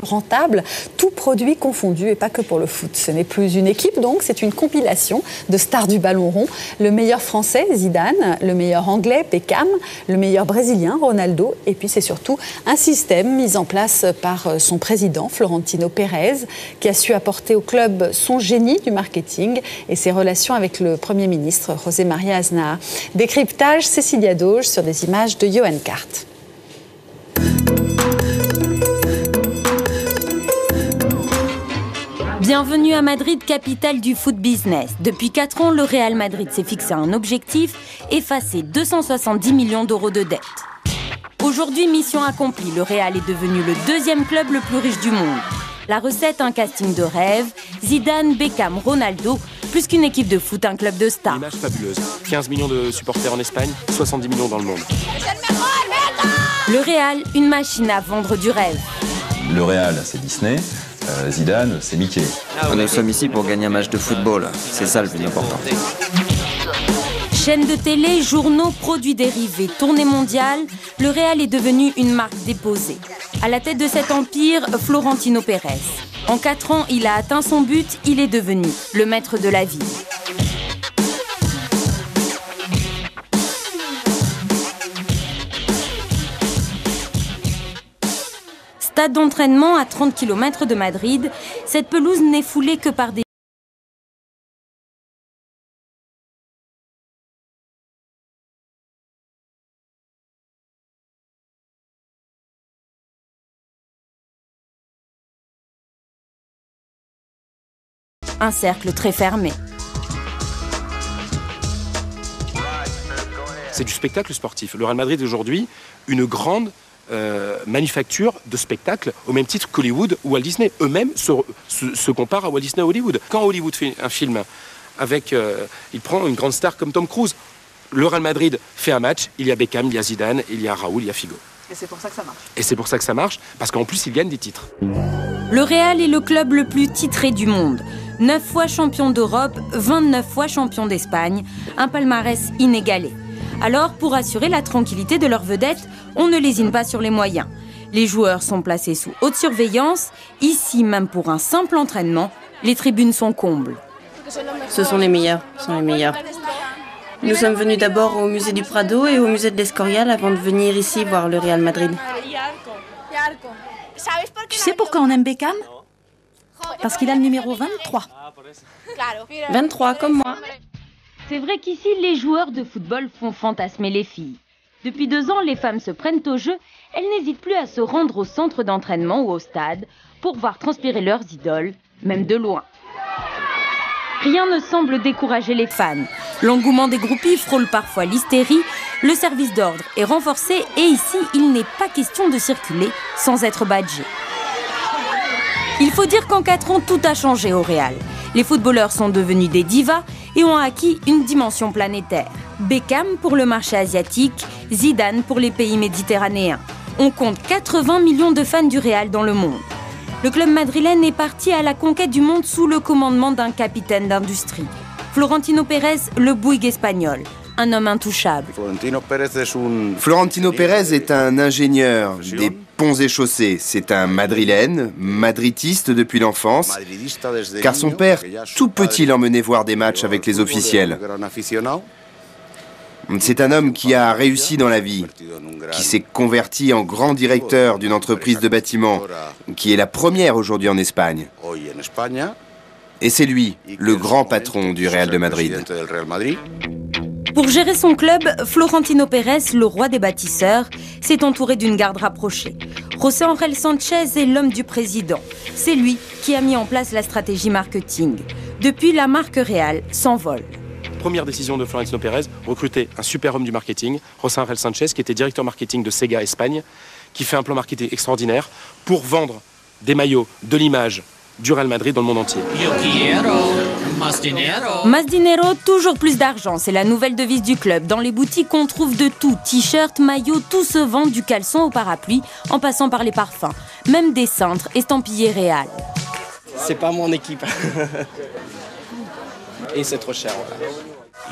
rentable, tout produit confondu et pas que pour le foot. Ce n'est plus une équipe donc, c'est une compilation de stars du ballon rond. Le meilleur français, Zidane, le meilleur anglais, Beckham, le meilleur brésilien, Ronaldo, et puis c'est surtout un système mis en place par son président, Florentino Pérez, qui a su apporter au club son génie du marketing et ses relations avec le Premier ministre, José María Aznar. Décryptage, Cécilia Doge sur des images de Johan Cart. Bienvenue à Madrid, capitale du foot business. Depuis 4 ans, le Real Madrid s'est fixé un objectif, effacer 270 millions d'euros de dette. Aujourd'hui, mission accomplie, le Real est devenu le 2e club le plus riche du monde. La recette, un casting de rêve, Zidane, Beckham, Ronaldo, plus qu'une équipe de foot, un club de stars. Une image fabuleuse, 15 millions de supporters en Espagne, 70 millions dans le monde. Le Real, une machine à vendre du rêve. Le Real, c'est Disney. Zidane, c'est Mickey. Nous sommes ici pour gagner un match de football. C'est ça le plus important. Chaînes de télé, journaux, produits dérivés, tournées mondiales, le Real est devenu une marque déposée. À la tête de cet empire, Florentino Pérez. En 4 ans, il a atteint son but, il est devenu le maître de la ville. Stade d'entraînement à 30 km de Madrid, cette pelouse n'est foulée que par des... Un cercle très fermé. C'est du spectacle sportif. Le Real Madrid est aujourd'hui une grande manufacture de spectacles au même titre qu'Hollywood ou Walt Disney. Eux-mêmes se comparent à Walt Disney ou Hollywood. Quand Hollywood fait un film avec... il prend une grande star comme Tom Cruise. Le Real Madrid fait un match, il y a Beckham, il y a Zidane, il y a Raoul, il y a Figo. Et c'est pour ça que ça marche. Et c'est pour ça que ça marche, parce qu'en plus, ils gagnent des titres. Le Real est le club le plus titré du monde. 9 fois champion d'Europe, 29 fois champion d'Espagne, un palmarès inégalé. Alors, pour assurer la tranquillité de leurs vedettes, on ne lésine pas sur les moyens. Les joueurs sont placés sous haute surveillance. Ici, même pour un simple entraînement, les tribunes sont combles. Ce sont les meilleurs, Nous sommes venus d'abord au musée du Prado et au musée de l'Escorial avant de venir ici voir le Real Madrid. Tu sais pourquoi on aime Beckham? Parce qu'il a le numéro 23. 23, comme moi. C'est vrai qu'ici, les joueurs de football font fantasmer les filles. Depuis 2 ans, les femmes se prennent au jeu. Elles n'hésitent plus à se rendre au centre d'entraînement ou au stade pour voir transpirer leurs idoles, même de loin. Rien ne semble décourager les fans. L'engouement des groupies frôle parfois l'hystérie. Le service d'ordre est renforcé et ici, il n'est pas question de circuler sans être badgé. Il faut dire qu'en 4 ans, tout a changé au Real. Les footballeurs sont devenus des divas et ont acquis une dimension planétaire. Beckham pour le marché asiatique, Zidane pour les pays méditerranéens. On compte 80 millions de fans du Real dans le monde. Le club madrilène est parti à la conquête du monde sous le commandement d'un capitaine d'industrie. Florentino Pérez, le Bouygues espagnol, un homme intouchable. Florentino Pérez est un ingénieur des ponts et chaussées. C'est un madrilène, madridiste depuis l'enfance, car son père, tout petit, l'emmenait voir des matchs avec les officiels. C'est un homme qui a réussi dans la vie, qui s'est converti en grand directeur d'une entreprise de bâtiment, qui est la première aujourd'hui en Espagne. Et c'est lui, le grand patron du Real de Madrid. Pour gérer son club, Florentino Pérez, le roi des bâtisseurs, s'est entouré d'une garde rapprochée. José Ángel Sánchez est l'homme du président. C'est lui qui a mis en place la stratégie marketing. Depuis, la marque Real s'envole. Première décision de Florentino Pérez, recruter un super homme du marketing, José Ángel Sánchez, qui était directeur marketing de Sega Espagne, qui fait un plan marketing extraordinaire pour vendre des maillots, de l'image du Real Madrid dans le monde entier. Más dinero, toujours plus d'argent, c'est la nouvelle devise du club. Dans les boutiques, on trouve de tout, t-shirts, maillots, tout se vend, du caleçon au parapluie, en passant par les parfums. Même des cintres estampillés Real. C'est pas mon équipe. Et c'est trop cher.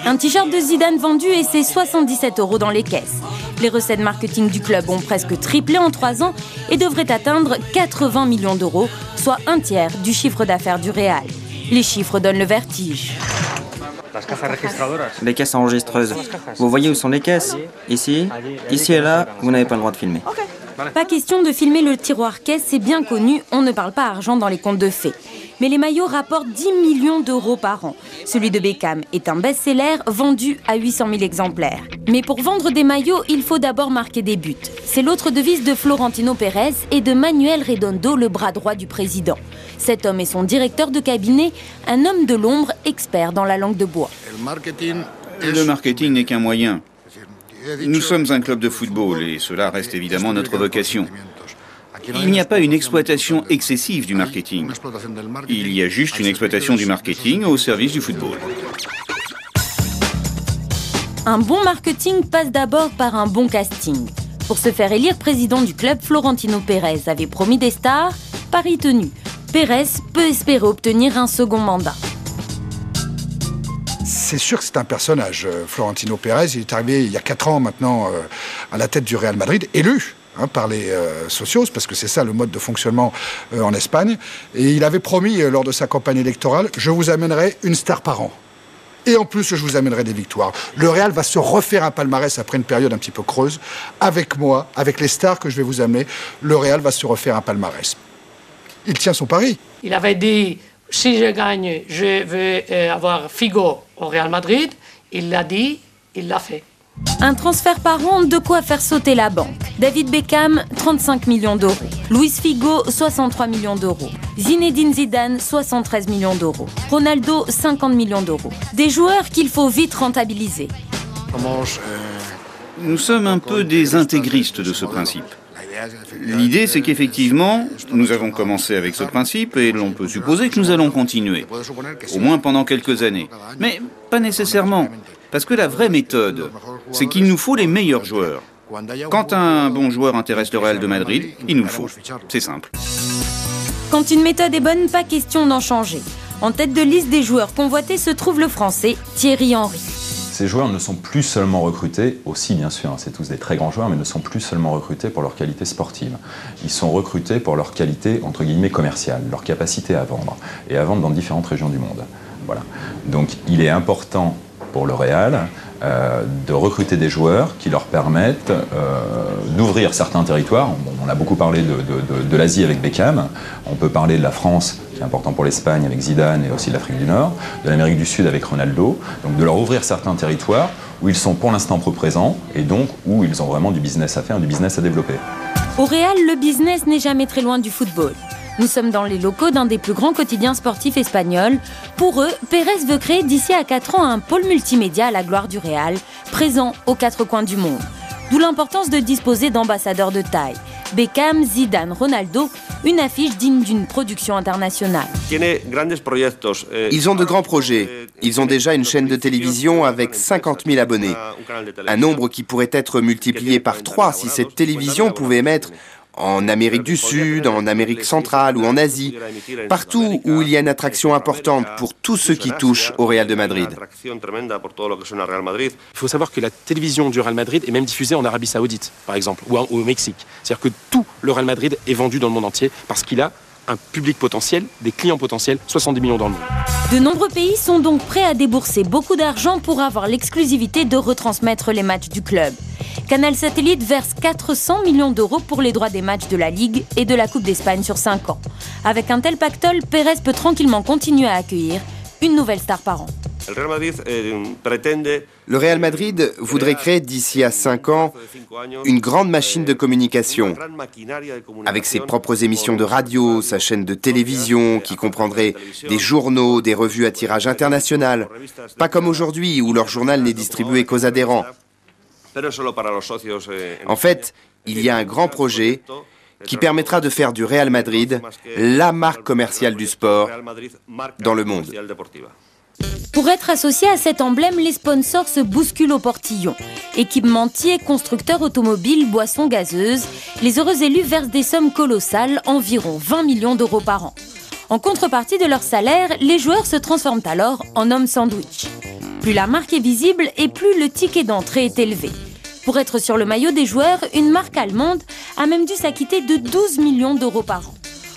Un t-shirt de Zidane vendu et c'est 77 € dans les caisses. Les recettes marketing du club ont presque triplé en 3 ans et devraient atteindre 80 millions d'euros, soit un tiers du chiffre d'affaires du Real. Les chiffres donnent le vertige. Les caisses enregistreuses. Vous voyez où sont les caisses? Ici, ici et là, vous n'avez pas le droit de filmer. Pas question de filmer le tiroir caisse, c'est bien connu, on ne parle pas argent dans les contes de fées. Mais les maillots rapportent 10 millions d'euros par an. Celui de Beckham est un best-seller vendu à 800 000 exemplaires. Mais pour vendre des maillots, il faut d'abord marquer des buts. C'est l'autre devise de Florentino Pérez et de Manuel Redondo, le bras droit du président. Cet homme est son directeur de cabinet, un homme de l'ombre expert dans la langue de bois. Le marketing n'est qu'un moyen. Nous sommes un club de football et cela reste évidemment notre vocation. Il n'y a pas une exploitation excessive du marketing. Il y a juste une exploitation du marketing au service du football. Un bon marketing passe d'abord par un bon casting. Pour se faire élire président du club, Florentino Pérez avait promis des stars, pari tenu. Pérez peut espérer obtenir un second mandat. C'est sûr que c'est un personnage. Florentino Pérez, il est arrivé il y a 4 ans maintenant à la tête du Real Madrid, élu par les socios, parce que c'est ça le mode de fonctionnement en Espagne. Et il avait promis lors de sa campagne électorale, je vous amènerai une star par an. Et en plus, je vous amènerai des victoires. Le Real va se refaire un palmarès après une période un petit peu creuse. Avec moi, avec les stars que je vais vous amener, le Real va se refaire un palmarès. Il tient son pari. Il avait dit, si je gagne, je veux avoir Figo au Real Madrid. Il l'a dit, il l'a fait. Un transfert par an, de quoi faire sauter la banque. David Beckham, 35 millions d'euros. Luis Figo, 63 millions d'euros. Zinedine Zidane, 73 millions d'euros. Ronaldo, 50 millions d'euros. Des joueurs qu'il faut vite rentabiliser. Nous sommes un peu des intégristes de ce principe. L'idée, c'est qu'effectivement, nous avons commencé avec ce principe et l'on peut supposer que nous allons continuer, au moins pendant quelques années. Mais pas nécessairement, parce que la vraie méthode, c'est qu'il nous faut les meilleurs joueurs. Quand un bon joueur intéresse le Real de Madrid, il nous le faut. C'est simple. Quand une méthode est bonne, pas question d'en changer. En tête de liste des joueurs convoités se trouve le Français Thierry Henry. Ces joueurs ne sont plus seulement recrutés, aussi bien sûr, c'est tous des très grands joueurs, mais ne sont plus seulement recrutés pour leur qualité sportive. Ils sont recrutés pour leur qualité, entre guillemets, commerciale, leur capacité à vendre, et à vendre dans différentes régions du monde. Voilà. Donc il est important pour le Real de recruter des joueurs qui leur permettent d'ouvrir certains territoires. On a beaucoup parlé de l'Asie avec Beckham, on peut parler de la France, qui est important pour l'Espagne avec Zidane et aussi de l'Afrique du Nord, de l'Amérique du Sud avec Ronaldo, donc de leur ouvrir certains territoires où ils sont pour l'instant peu présents et donc où ils ont vraiment du business à faire, du business à développer. Au Real, le business n'est jamais très loin du football. Nous sommes dans les locaux d'un des plus grands quotidiens sportifs espagnols. Pour eux, Pérez veut créer d'ici à 4 ans un pôle multimédia à la gloire du Real, présent aux 4 coins du monde. D'où l'importance de disposer d'ambassadeurs de taille. Beckham, Zidane, Ronaldo, une affiche digne d'une production internationale. Ils ont de grands projets. Ils ont déjà une chaîne de télévision avec 50 000 abonnés. Un nombre qui pourrait être multiplié par 3 si cette télévision pouvait émettre en Amérique du Sud, en Amérique centrale ou en Asie, partout où il y a une attraction importante pour tous ceux qui touchent au Real de Madrid. Il faut savoir que la télévision du Real Madrid est même diffusée en Arabie Saoudite, par exemple, ou au Mexique. C'est-à-dire que tout le Real Madrid est vendu dans le monde entier parce qu'il a un public potentiel, des clients potentiels, 70 millions dans le monde. De nombreux pays sont donc prêts à débourser beaucoup d'argent pour avoir l'exclusivité de retransmettre les matchs du club. Canal Satellite verse 400 millions d'euros pour les droits des matchs de la Ligue et de la Coupe d'Espagne sur 5 ans. Avec un tel pactole, Pérez peut tranquillement continuer à accueillir une nouvelle star par an. Le Real Madrid voudrait créer d'ici à 5 ans une grande machine de communication avec ses propres émissions de radio, sa chaîne de télévision qui comprendrait des journaux, des revues à tirage international. Pas comme aujourd'hui où leur journal n'est distribué qu'aux adhérents. En fait, il y a un grand projet qui permettra de faire du Real Madrid la marque commerciale du sport dans le monde. Pour être associé à cet emblème, les sponsors se bousculent au portillon. Équipementiers, constructeurs automobiles, boissons gazeuses, les heureux élus versent des sommes colossales, environ 20 millions d'euros par an. En contrepartie de leur salaire, les joueurs se transforment alors en hommes sandwich. Plus la marque est visible et plus le ticket d'entrée est élevé. Pour être sur le maillot des joueurs, une marque allemande a même dû s'acquitter de 12 millions d'euros par an.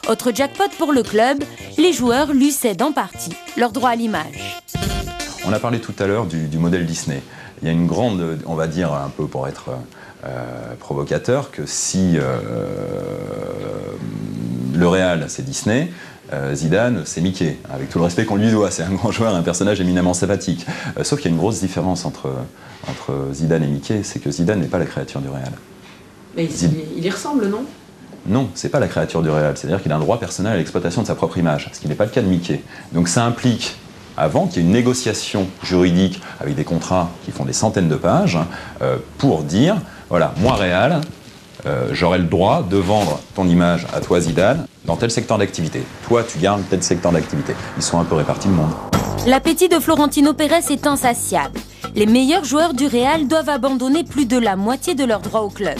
Autre jackpot pour le club, les joueurs lui cèdent en partie leur droit à l'image. On a parlé tout à l'heure du modèle Disney. Il y a une grande, on va dire un peu pour être provocateur, que si le Real c'est Disney, Zidane c'est Mickey, avec tout le respect qu'on lui doit, c'est un grand joueur, un personnage éminemment sympathique. Sauf qu'il y a une grosse différence entre Zidane et Mickey, c'est que Zidane n'est pas la créature du Real. Mais il y ressemble, non ? Non, c'est pas la créature du Real, c'est-à-dire qu'il a un droit personnel à l'exploitation de sa propre image, ce qui n'est pas le cas de Mickey. Donc ça implique, avant qu'il y ait une négociation juridique avec des contrats qui font des centaines de pages, pour dire, voilà, moi Real, j'aurai le droit de vendre ton image à toi Zidane dans tel secteur d'activité. Toi, tu gardes tel secteur d'activité. Ils sont un peu répartis le monde. L'appétit de Florentino Pérez est insatiable. Les meilleurs joueurs du Real doivent abandonner plus de la moitié de leurs droits au club.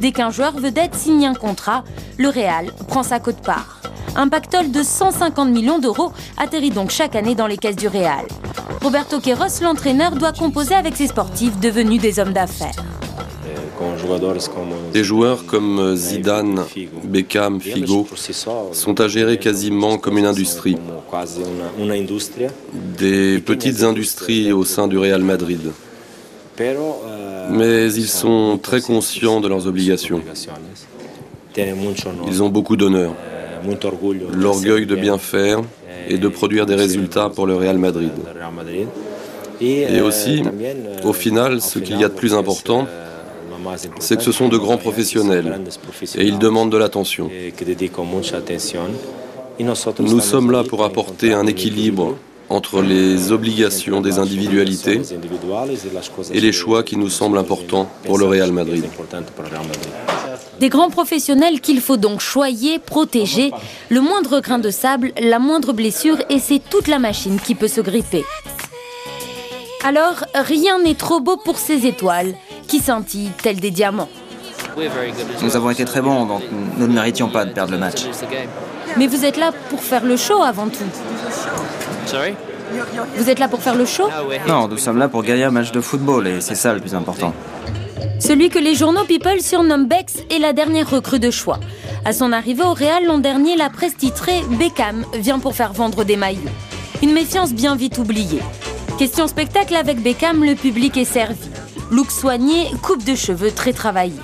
Dès qu'un joueur vedette signe un contrat, le Real prend sa quote-part. Un pactole de 150 millions d'euros atterrit donc chaque année dans les caisses du Real. Roberto Queiroz, l'entraîneur, doit composer avec ses sportifs devenus des hommes d'affaires. Des joueurs comme Zidane, Beckham, Figo sont à gérer quasiment comme une industrie. Des petites industries au sein du Real Madrid. Mais ils sont très conscients de leurs obligations. Ils ont beaucoup d'honneur, l'orgueil de bien faire et de produire des résultats pour le Real Madrid. Et aussi, au final, ce qu'il y a de plus important, c'est que ce sont de grands professionnels et ils demandent de l'attention. Nous sommes là pour apporter un équilibre entre les obligations des individualités et les choix qui nous semblent importants pour le Real Madrid. Des grands professionnels qu'il faut donc choyer, protéger. Le moindre grain de sable, la moindre blessure, et c'est toute la machine qui peut se gripper. Alors, rien n'est trop beau pour ces étoiles qui scintillent tels des diamants. Nous avons été très bons, donc nous ne méritions pas de perdre le match. Mais vous êtes là pour faire le show avant tout. Vous êtes là pour faire le show ? Non, nous sommes là pour gagner un match de football et c'est ça le plus important. Celui que les journaux People surnomment Bex est la dernière recrue de choix. À son arrivée au Real l'an dernier, la presse titrée « Beckham vient pour faire vendre des maillots ». Une méfiance bien vite oubliée. Question spectacle avec Beckham, le public est servi. Look soigné, coupe de cheveux très travaillée.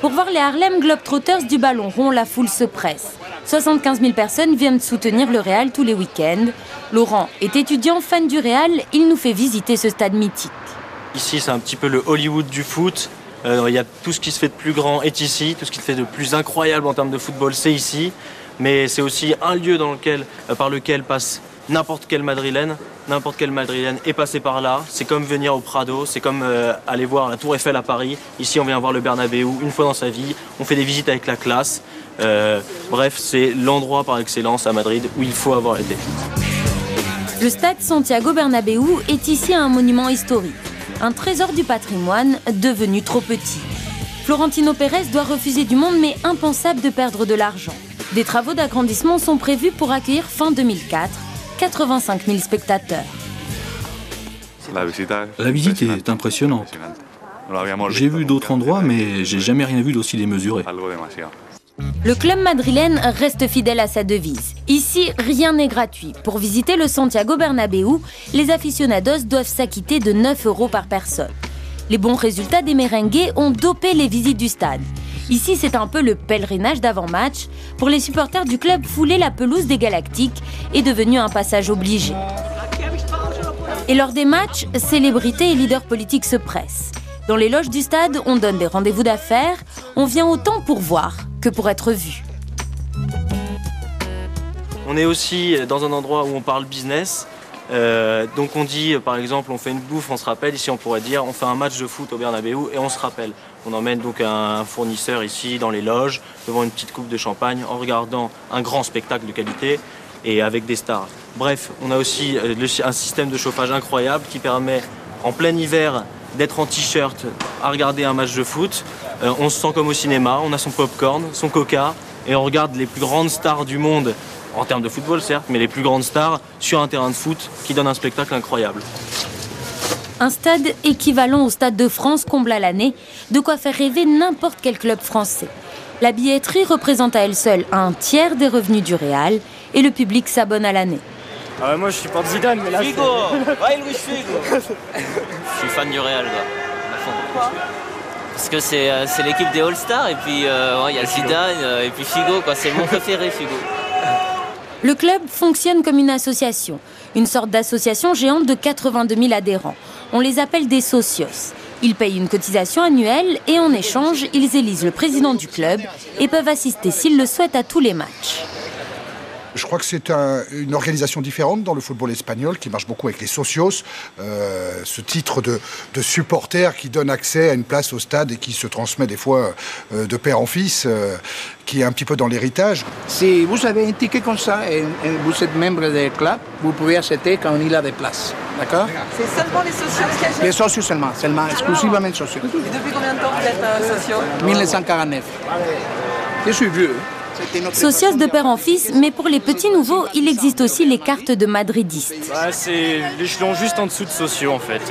Pour voir les Harlem Globetrotters du ballon rond, la foule se presse. 75 000 personnes viennent soutenir le Real tous les week-ends. Laurent est étudiant, fan du Real, il nous fait visiter ce stade mythique. Ici, c'est un petit peu le Hollywood du foot. Il y a tout ce qui se fait de plus grand est ici, tout ce qui se fait de plus incroyable en termes de football, c'est ici. Mais c'est aussi un lieu par lequel passe n'importe quel Madrilène est passé par là. C'est comme venir au Prado, c'est comme aller voir la Tour Eiffel à Paris. Ici, on vient voir le Bernabéu une fois dans sa vie. On fait des visites avec la classe. Bref, c'est l'endroit par excellence à Madrid où il faut avoir été. Le stade Santiago Bernabéu est ici un monument historique. Un trésor du patrimoine devenu trop petit. Florentino Pérez doit refuser du monde, mais impensable de perdre de l'argent. Des travaux d'agrandissement sont prévus pour accueillir fin 2004 85 000 spectateurs. La visite est impressionnante. J'ai vu d'autres endroits, mais j'ai jamais rien vu d'aussi démesuré. Le club madrilène reste fidèle à sa devise. Ici, rien n'est gratuit. Pour visiter le Santiago Bernabéu, les aficionados doivent s'acquitter de 9 € par personne. Les bons résultats des merengues ont dopé les visites du stade. Ici, c'est un peu le pèlerinage d'avant-match. Pour les supporters du club, fouler la pelouse des Galactiques est devenu un passage obligé. Et lors des matchs, célébrités et leaders politiques se pressent. Dans les loges du stade, on donne des rendez-vous d'affaires. On vient autant pour voir que pour être vu. On est aussi dans un endroit où on parle business. Donc on dit, par exemple, on fait une bouffe, on se rappelle. Ici, on pourrait dire, on fait un match de foot au Bernabéu et on se rappelle. On emmène donc un fournisseur ici dans les loges, devant une petite coupe de champagne, en regardant un grand spectacle de qualité et avec des stars. Bref, on a aussi un système de chauffage incroyable qui permet, en plein hiver, d'être en t-shirt à regarder un match de foot. On se sent comme au cinéma, on a son popcorn, son coca et on regarde les plus grandes stars du monde, en termes de football certes, mais les plus grandes stars sur un terrain de foot qui donne un spectacle incroyable. Un stade équivalent au Stade de France comble à l'année, de quoi faire rêver n'importe quel club français. La billetterie représente à elle seule un tiers des revenus du Real et le public s'abonne à l'année. Ah ouais, moi je supporte Zidane, mais là Figo, ouais, Luis Figo. Je suis fan du Real, quoi. Parce que c'est l'équipe des All-Stars et puis il y a Zidane et puis Figo, quoi. C'est mon préféré, Figo. Le club fonctionne comme une association, une sorte d'association géante de 82 000 adhérents. On les appelle des socios. Ils payent une cotisation annuelle et en échange, ils élisent le président du club et peuvent assister s'ils le souhaitent à tous les matchs. Je crois que c'est une organisation différente dans le football espagnol qui marche beaucoup avec les socios, ce titre de supporter qui donne accès à une place au stade et qui se transmet des fois de père en fils, qui est un petit peu dans l'héritage. Si vous avez un ticket comme ça et vous êtes membre du club, vous pouvez acheter quand il a des places, d'accord? C'est seulement les socios qui achètent? Les socios seulement, exclusivement socios. Et depuis combien de temps vous êtes sociaux? 1949. Je suis vieux. Socios de père en fils, mais pour les petits nouveaux, il existe aussi les cartes de madridistes. C'est l'échelon juste en dessous de sociaux en fait.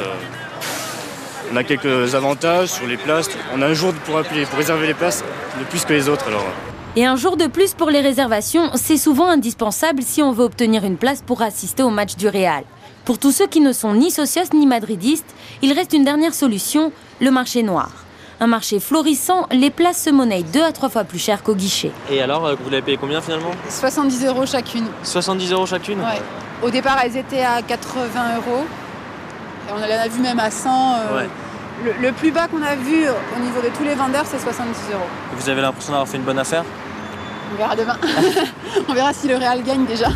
On a quelques avantages sur les places. On a un jour pour appeler, pour réserver les places, de plus que les autres alors. Et un jour de plus pour les réservations, c'est souvent indispensable si on veut obtenir une place pour assister au match du Real. Pour tous ceux qui ne sont ni socios ni madridistes, il reste une dernière solution, le marché noir. Un marché florissant, les places se monnaient 2 à 3 fois plus cher qu'au guichet. Et alors, vous l'avez payé combien finalement? 70 € chacune. 70 € chacune? Ouais. Au départ, elles étaient à 80 €. Et on en a vu même à 100. Ouais. Le plus bas qu'on a vu au niveau de tous les vendeurs, c'est 70 €. Vous avez l'impression d'avoir fait une bonne affaire? On verra demain. On verra si le Real gagne déjà.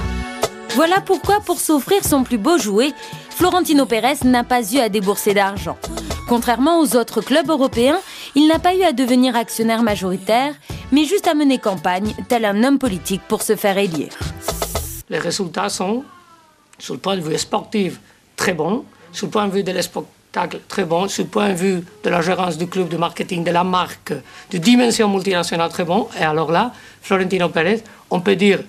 Voilà pourquoi, pour s'offrir son plus beau jouet, Florentino Pérez n'a pas eu à débourser d'argent. Contrairement aux autres clubs européens, il n'a pas eu à devenir actionnaire majoritaire, mais juste à mener campagne, tel un homme politique pour se faire élire. Les résultats sont, sur le point de vue sportif, très bons, sur le point de vue de spectacle, très bons, sur le point de vue de la gérance du club, du marketing, de la marque, de dimension multinationale, très bons. Et alors là, Florentino Pérez, on peut dire,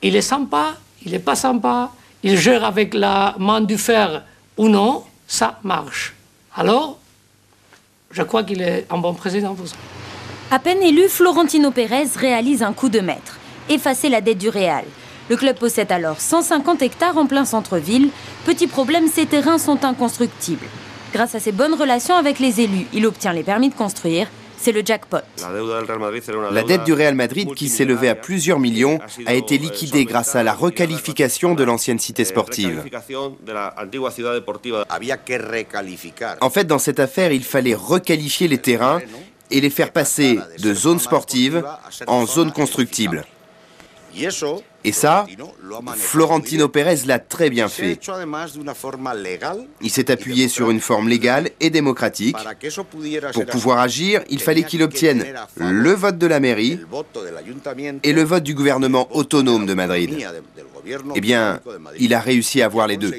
il est sympa, il n'est pas sympa, il gère avec la main du fer ou non, ça marche. Alors, je crois qu'il est un bon président pour ça. À peine élu, Florentino Pérez réalise un coup de maître, effacer la dette du Real. Le club possède alors 150 hectares en plein centre-ville. Petit problème, ces terrains sont inconstructibles. Grâce à ses bonnes relations avec les élus, il obtient les permis de construire. C'est le jackpot. La dette du Real Madrid, qui s'élevait à plusieurs millions, a été liquidée grâce à la requalification de l'ancienne cité sportive. En fait, dans cette affaire, il fallait requalifier les terrains et les faire passer de zones sportives en zones constructibles. Et ça, Florentino Pérez l'a très bien fait. Il s'est appuyé sur une forme légale et démocratique. Pour pouvoir agir, il fallait qu'il obtienne le vote de la mairie et le vote du gouvernement autonome de Madrid. Eh bien, il a réussi à avoir les deux.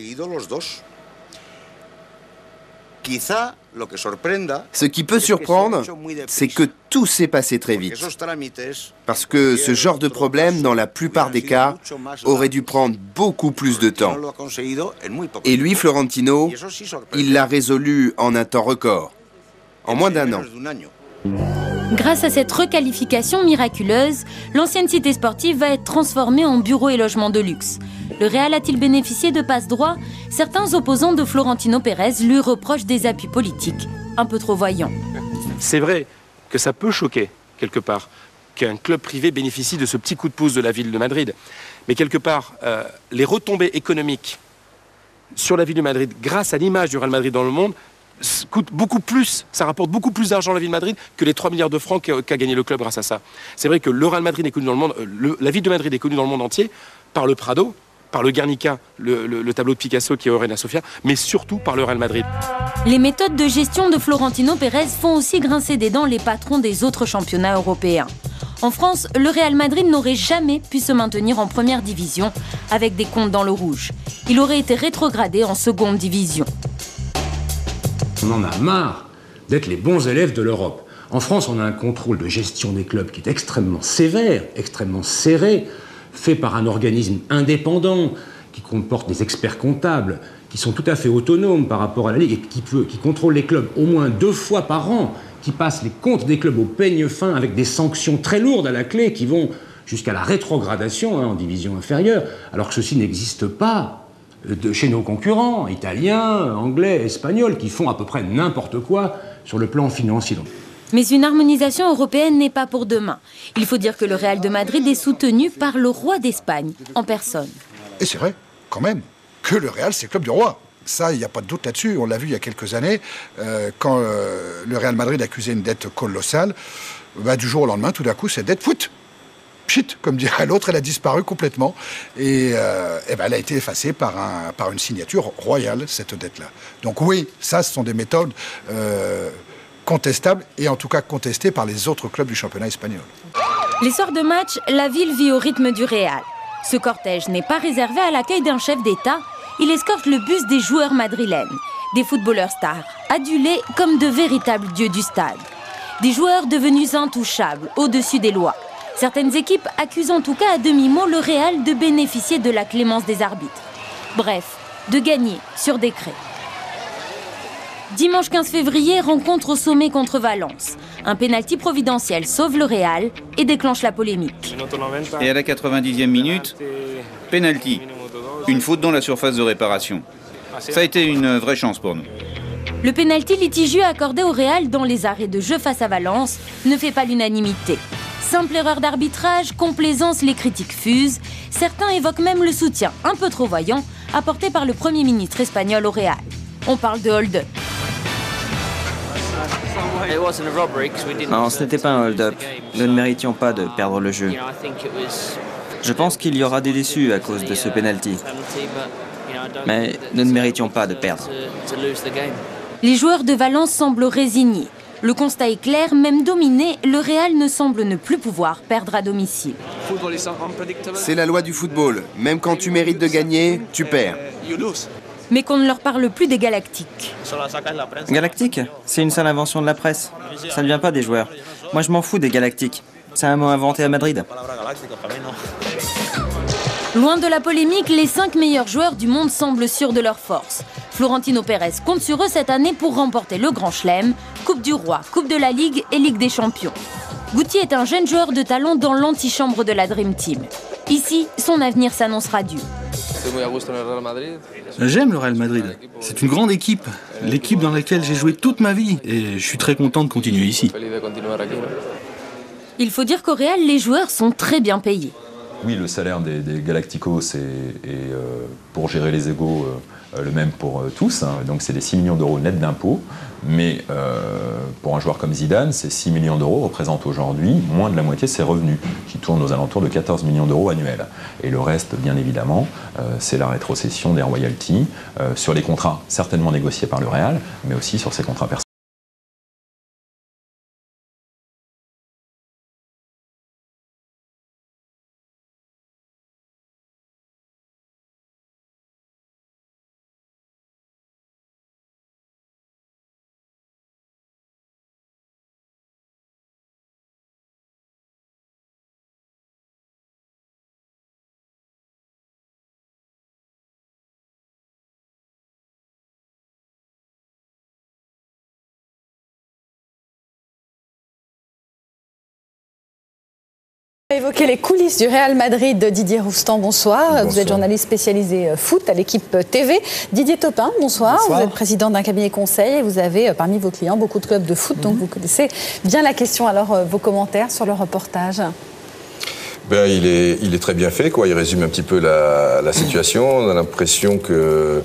Ce qui peut surprendre, c'est que tout s'est passé très vite. Parce que ce genre de problème, dans la plupart des cas, aurait dû prendre beaucoup plus de temps. Et lui, Florentino, il l'a résolu en un temps record, en moins d'1 an. Grâce à cette requalification miraculeuse, l'ancienne cité sportive va être transformée en bureaux et logements de luxe. Le Real a-t-il bénéficié de passe-droit? Certains opposants de Florentino Pérez lui reprochent des appuis politiques, un peu trop voyants. C'est vrai que ça peut choquer, quelque part, qu'un club privé bénéficie de ce petit coup de pouce de la ville de Madrid. Mais quelque part, les retombées économiques sur la ville de Madrid, grâce à l'image du Real Madrid dans le monde, coûte beaucoup plus, ça rapporte beaucoup plus d'argent à la ville de Madrid que les 3 milliards de francs qu'a gagné le club grâce à ça. C'est vrai que le Real Madrid est connu dans le monde, la ville de Madrid est connue dans le monde entier par le Prado, par le Guernica, le tableau de Picasso qui est au Reina Sofia, mais surtout par le Real Madrid. Les méthodes de gestion de Florentino Pérez font aussi grincer des dents les patrons des autres championnats européens. En France, le Real Madrid n'aurait jamais pu se maintenir en première division avec des comptes dans le rouge. Il aurait été rétrogradé en seconde division. On en a marre d'être les bons élèves de l'Europe. En France, on a un contrôle de gestion des clubs qui est extrêmement sévère, extrêmement serré, fait par un organisme indépendant qui comporte des experts comptables, qui sont tout à fait autonomes par rapport à la Ligue et qui contrôlent les clubs au moins 2 fois par an, qui passent les comptes des clubs au peigne fin avec des sanctions très lourdes à la clé qui vont jusqu'à la rétrogradation en division inférieure, alors que ceci n'existe pas chez nos concurrents, italiens, anglais, espagnols, qui font à peu près n'importe quoi sur le plan financier. Mais une harmonisation européenne n'est pas pour demain. Il faut dire que le Real de Madrid est soutenu par le roi d'Espagne, en personne. Et c'est vrai, quand même, que le Real, c'est le club du roi. Ça, il n'y a pas de doute là-dessus. On l'a vu il y a quelques années, quand le Real Madrid accusait une dette colossale, du jour au lendemain, tout d'un coup, cette dette, pchit, comme dirait l'autre, elle a disparu complètement. Et, elle a été effacée par une signature royale, cette dette-là. Donc oui, ça, ce sont des méthodes contestables, et en tout cas contestées par les autres clubs du championnat espagnol. Les soirs de match, la ville vit au rythme du Real. Ce cortège n'est pas réservé à l'accueil d'un chef d'État. Il escorte le bus des joueurs madrilènes, des footballeurs stars, adulés comme de véritables dieux du stade. Des joueurs devenus intouchables, au-dessus des lois. Certaines équipes accusent en tout cas à demi-mot le Real de bénéficier de la clémence des arbitres. Bref, de gagner sur décret. Dimanche 15 février, rencontre au sommet contre Valence. Un pénalty providentiel sauve le Real et déclenche la polémique. Et à la 90e minute, pénalty. Une faute dans la surface de réparation. Ça a été une vraie chance pour nous. Le pénalty litigieux accordé au Real dans les arrêts de jeu face à Valence ne fait pas l'unanimité. Simple erreur d'arbitrage, complaisance, les critiques fusent. Certains évoquent même le soutien un peu trop voyant apporté par le Premier ministre espagnol au Real. On parle de hold-up. Non, ce n'était pas un hold-up. Nous ne méritions pas de perdre le jeu. Je pense qu'il y aura des déçus à cause de ce penalty. Mais nous ne méritions pas de perdre. Les joueurs de Valence semblent résignés. Le constat est clair, même dominé, le Real ne semble ne plus pouvoir perdre à domicile. C'est la loi du football. Même quand tu mérites de gagner, tu perds. Mais qu'on ne leur parle plus des Galactiques. Galactique, c'est une sale invention de la presse. Ça ne vient pas des joueurs. Moi, je m'en fous des Galactiques. C'est un mot inventé à Madrid. Loin de la polémique, les 5 meilleurs joueurs du monde semblent sûrs de leur force. Florentino Pérez compte sur eux cette année pour remporter le Grand Chelem, Coupe du Roi, Coupe de la Ligue et Ligue des Champions. Guti est un jeune joueur de talent dans l'antichambre de la Dream Team. Ici, son avenir s'annoncera dur. J'aime le Real Madrid. C'est une grande équipe, l'équipe dans laquelle j'ai joué toute ma vie. Et je suis très content de continuer ici. Il faut dire qu'au Real, les joueurs sont très bien payés. Oui, le salaire des Galacticos est pour gérer les égos le même pour tous. Donc c'est des 6 millions d'euros net d'impôts. Mais pour un joueur comme Zidane, ces 6 millions d'euros représentent aujourd'hui moins de la moitié de ses revenus, qui tournent aux alentours de 14 millions d'euros annuels. Et le reste, bien évidemment, c'est la rétrocession des royalties sur les contrats certainement négociés par le Real, mais aussi sur ses contrats personnels. On va évoquer les coulisses du Real Madrid de Didier Roustan. Bonsoir. Vous êtes journaliste spécialisé foot à l'équipe TV. Didier Topin, bonsoir. Vous êtes président d'un cabinet conseil et vous avez parmi vos clients beaucoup de clubs de foot, donc vous connaissez bien la question. Alors, vos commentaires sur le reportage? Il est très bien fait, quoi. Il résume un petit peu la situation. On a l'impression que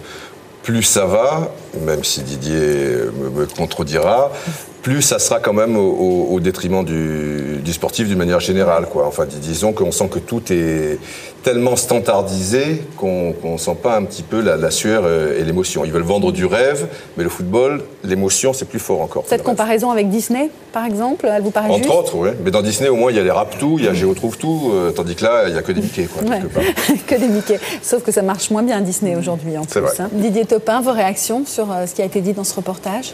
plus ça va, même si Didier me contredira, plus ça sera quand même au détriment du sportif d'une manière générale, quoi. Enfin, disons qu'on sent que tout est tellement standardisé qu'on ne sent pas un petit peu la sueur et l'émotion. Ils veulent vendre du rêve, mais le football, l'émotion, c'est plus fort encore. Cette comparaison avec Disney, par exemple, elle vous paraît juste? Entre autres, oui. Mais dans Disney, au moins, il y a les Rap-Tout, il y a Géo Trouve-Tout, tandis que là, il n'y a que des Mickey, quoi, quelque part. Que des Mickey. Sauf que ça marche moins bien Disney aujourd'hui, en plus. Vrai. Didier Topin, vos réactions sur ce qui a été dit dans ce reportage?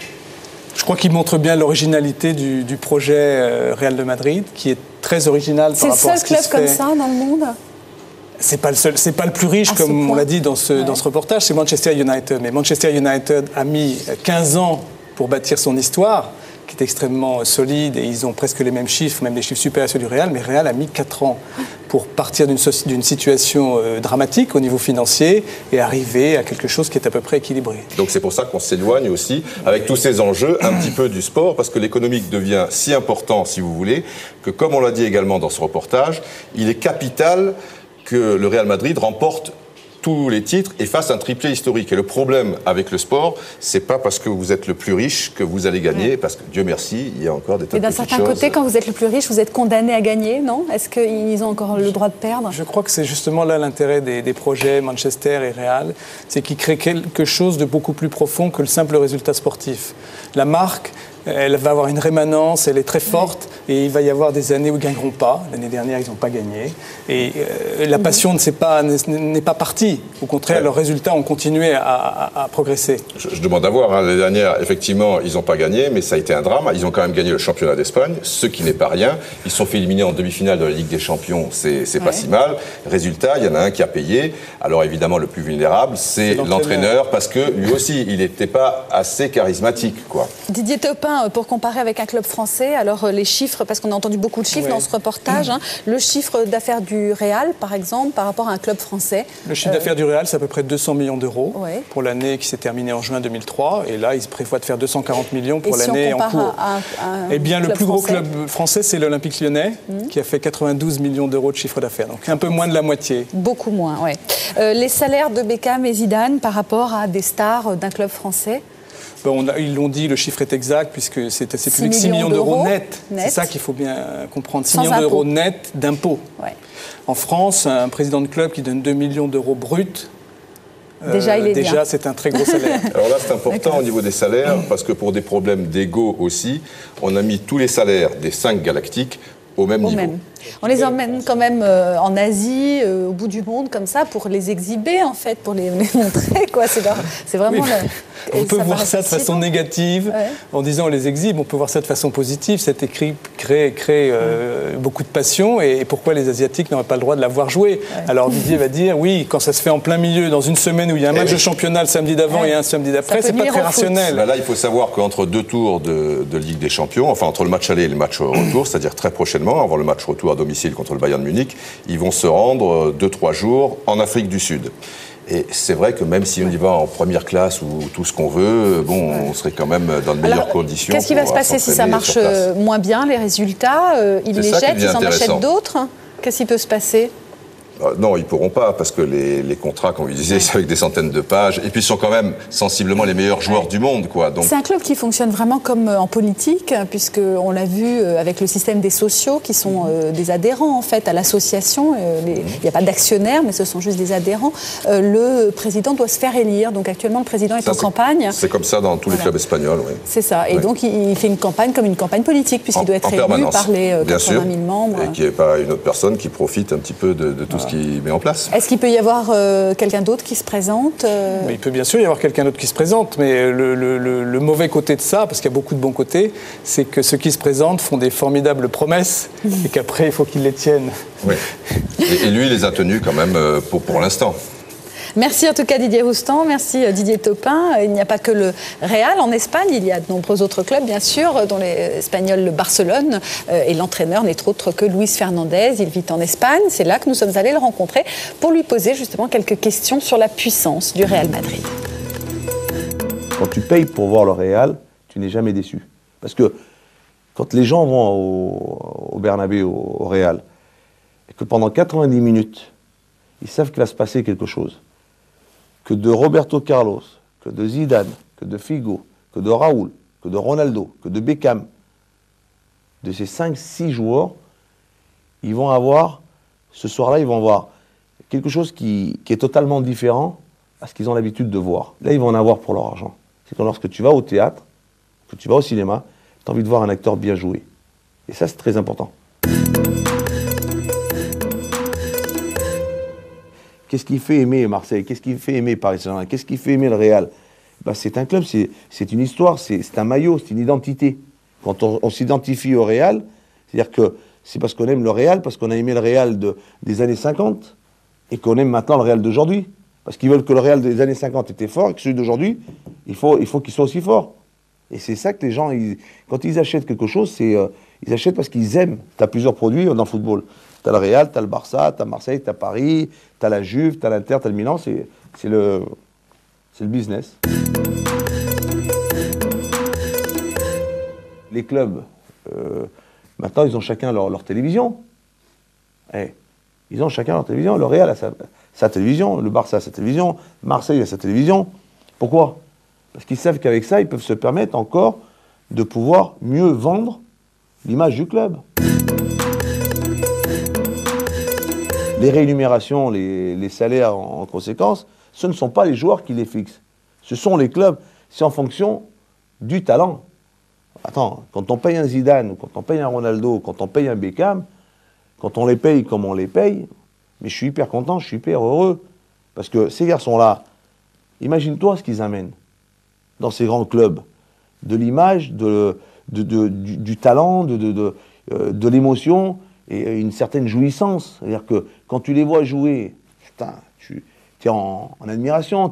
Je crois qu'il montre bien l'originalité du projet Real de Madrid, qui est très original par rapport à ce qui se fait. C'est le seul club comme ça dans le monde? C'est pas le plus riche, comme on l'a dit dans ce reportage, c'est Manchester United. Mais Manchester United a mis 15 ans pour bâtir son histoire, qui est extrêmement solide, et ils ont presque les mêmes chiffres, même des chiffres supérieurs à ceux du Real, mais Real a mis 4 ans pour partir d'une situation dramatique au niveau financier et arriver à quelque chose qui est à peu près équilibré. Donc c'est pour ça qu'on s'éloigne aussi, avec tous ces enjeux, un petit peu du sport, parce que l'économique devient si important, si vous voulez, que comme on l'a dit également dans ce reportage, il est capital que le Real Madrid remporte tous les titres et fasse un triplé historique. Et le problème avec le sport, c'est pas parce que vous êtes le plus riche que vous allez gagner, parce que Dieu merci, il y a encore des tas de petites choses. Et d'un certain côté, quand vous êtes le plus riche, vous êtes condamné à gagner, non? Est-ce qu'ils ont encore le droit de perdre? Je crois que c'est justement là l'intérêt des projets Manchester et Real, c'est qu'ils créent quelque chose de beaucoup plus profond que le simple résultat sportif. La marque, elle va avoir une rémanence, elle est très forte, et il va y avoir des années où ils ne gagneront pas. L'année dernière, ils n'ont pas gagné. Et la passion n'est pas partie. Au contraire, leurs résultats ont continué à progresser. Je demande à voir. L'année dernière, effectivement, ils n'ont pas gagné, mais ça a été un drame. Ils ont quand même gagné le championnat d'Espagne, ce qui n'est pas rien. Ils se sont fait éliminer en demi-finale de la Ligue des Champions, c'est pas si mal. Résultat, il y en a un qui a payé. Alors évidemment, le plus vulnérable, c'est l'entraîneur, parce que lui aussi, il n'était pas assez charismatique, quoi. Didier Topin, pour comparer avec un club français, alors les chiffres, parce qu'on a entendu beaucoup de chiffres dans ce reportage, le chiffre d'affaires du Real, par exemple, par rapport à un club français. Le chiffre d'affaires du Real, c'est à peu près 200 millions d'euros pour l'année qui s'est terminée en juin 2003. Et là, ils prévoient de faire 240 millions pour l'année en cours. Eh bien, le plus gros club français, c'est l'Olympique Lyonnais, qui a fait 92 millions d'euros de chiffre d'affaires. Donc un peu moins de la moitié. Beaucoup moins, oui. Les salaires de Beckham et Zidane par rapport à des stars d'un club français? Ils l'ont dit, le chiffre est exact, puisque c'est plus que 6 millions d'euros net. C'est ça qu'il faut bien comprendre. 6 millions d'euros net d'impôts. Ouais. En France, un président de club qui donne 2 millions d'euros bruts, déjà c'est un très gros salaire. Alors là, c'est important au niveau des salaires, parce que pour des problèmes d'ego aussi, on a mis tous les salaires des 5 galactiques au même niveau. On les emmène quand même en Asie, au bout du monde, comme ça, pour les exhiber, en fait, pour les montrer, quoi. C'est vraiment... On peut voir ça de façon négative, en disant on les exhibe. On peut voir ça de façon positive. Cette équipe crée beaucoup de passion. Et pourquoi les Asiatiques n'auraient pas le droit de la voir jouer? Alors Didier va dire, oui, quand ça se fait en plein milieu, dans une semaine où il y a un match de championnat le samedi d'avant et un samedi d'après, c'est pas très rationnel. Là, il faut savoir qu'entre 2 tours de Ligue des Champions, enfin entre le match aller et le match retour, c'est-à-dire très prochainement, avant le match retour à domicile contre le Bayern Munich, ils vont se rendre 2-3 jours en Afrique du Sud. Et c'est vrai que même si on y va en première classe ou tout ce qu'on veut, on serait quand même dans de meilleures conditions. Qu'est-ce qui va se passer si ça marche moins bien, les résultats? Ils les jettent, ils en achètent d'autres? Qu'est-ce qui peut se passer? Non, ils ne pourront pas, parce que les contrats, comme vous disiez, c'est avec des centaines de pages, et puis ils sont quand même sensiblement les meilleurs joueurs du monde, quoi. Donc... C'est un club qui fonctionne vraiment comme en politique, puisqu'on l'a vu avec le système des sociaux, qui sont des adhérents, en fait, à l'association. Il n'y a pas d'actionnaires, mais ce sont juste des adhérents. Le président doit se faire élire, donc actuellement, le président est en campagne. C'est comme ça dans tous les clubs espagnols, oui. C'est ça, et donc il fait une campagne comme une campagne politique, puisqu'il doit être élu par les 80 000 membres. Et qu'il n'y ait pas une autre personne qui profite un petit peu de tout ce qui met en place. Est-ce qu'il peut y avoir quelqu'un d'autre qui se présente Mais il peut bien sûr y avoir quelqu'un d'autre qui se présente, mais le mauvais côté de ça, parce qu'il y a beaucoup de bons côtés, c'est que ceux qui se présentent font des formidables promesses et qu'après il faut qu'ils les tiennent. Oui. Et lui, il les a tenus quand même pour l'instant. Merci en tout cas Didier Roustan, merci Didier Topin. Il n'y a pas que le Real en Espagne, il y a de nombreux autres clubs bien sûr, dont l'Espagnol le Barcelone, et l'entraîneur n'est autre que Luis Fernandez. Il vit en Espagne, c'est là que nous sommes allés le rencontrer pour lui poser justement quelques questions sur la puissance du Real Madrid. Quand tu payes pour voir le Real, tu n'es jamais déçu. Parce que quand les gens vont au Bernabéu, au Real, et que pendant 90 minutes, ils savent qu'il va se passer quelque chose, que de Roberto Carlos, que de Zidane, que de Figo, que de Raúl, que de Ronaldo, que de Beckham, de ces 5-6 joueurs, ils vont avoir, ce soir-là, ils vont avoir quelque chose qui est totalement différent à ce qu'ils ont l'habitude de voir. Là, ils vont en avoir pour leur argent. C'est que lorsque tu vas au théâtre, que tu vas au cinéma, tu as envie de voir un acteur bien jouer. Et ça, c'est très important. Qu'est-ce qui fait aimer Marseille? Qu'est-ce qui fait aimer Paris Saint-Germain? Qu'est-ce qui fait aimer le Real? C'est un club, c'est une histoire, c'est un maillot, c'est une identité. Quand on s'identifie au Real, c'est-à-dire que c'est parce qu'on aime le Real, parce qu'on a aimé le Real des années 50, et qu'on aime maintenant le Real d'aujourd'hui. Parce qu'ils veulent que le Real des années 50 était fort et que celui d'aujourd'hui, il faut qu'il soit aussi fort. Et c'est ça que les gens, quand ils achètent quelque chose, ils achètent parce qu'ils aiment. Tu as plusieurs produits dans le football. Tu as le Real, tu as le Barça, tu as Marseille, tu as Paris, tu as la Juve, tu as l'Inter, tu as le Milan. C'est le business. Les clubs, maintenant, ils ont chacun leur télévision. Ils ont chacun leur télévision. Le Real a sa télévision, le Barça a sa télévision, Marseille a sa télévision. Pourquoi ? Parce qu'ils savent qu'avec ça, ils peuvent se permettre encore de pouvoir mieux vendre l'image du club. Les rémunérations, les salaires en conséquence, ce ne sont pas les joueurs qui les fixent. Ce sont les clubs. C'est en fonction du talent. Attends, quand on paye un Zidane, quand on paye un Ronaldo, quand on paye un Beckham, quand on les paye comme on les paye, mais je suis hyper content, je suis hyper heureux. Parce que ces garçons-là, imagine-toi ce qu'ils amènent dans ces grands clubs. De l'image, du talent, de l'émotion et une certaine jouissance. C'est-à-dire que quand tu les vois jouer, putain, tu es en admiration.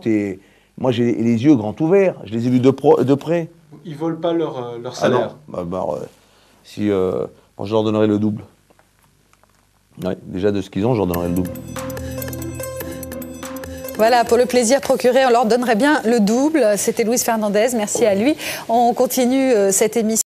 Moi, j'ai les yeux grands ouverts. Je les ai vus de près. Ils ne volent pas leur salaire. Si je leur donnerais le double. Ouais, déjà de ce qu'ils ont, je leur donnerais le double. Voilà, pour le plaisir procuré, on leur donnerait bien le double. C'était Luis Fernandez, merci à lui. On continue cette émission.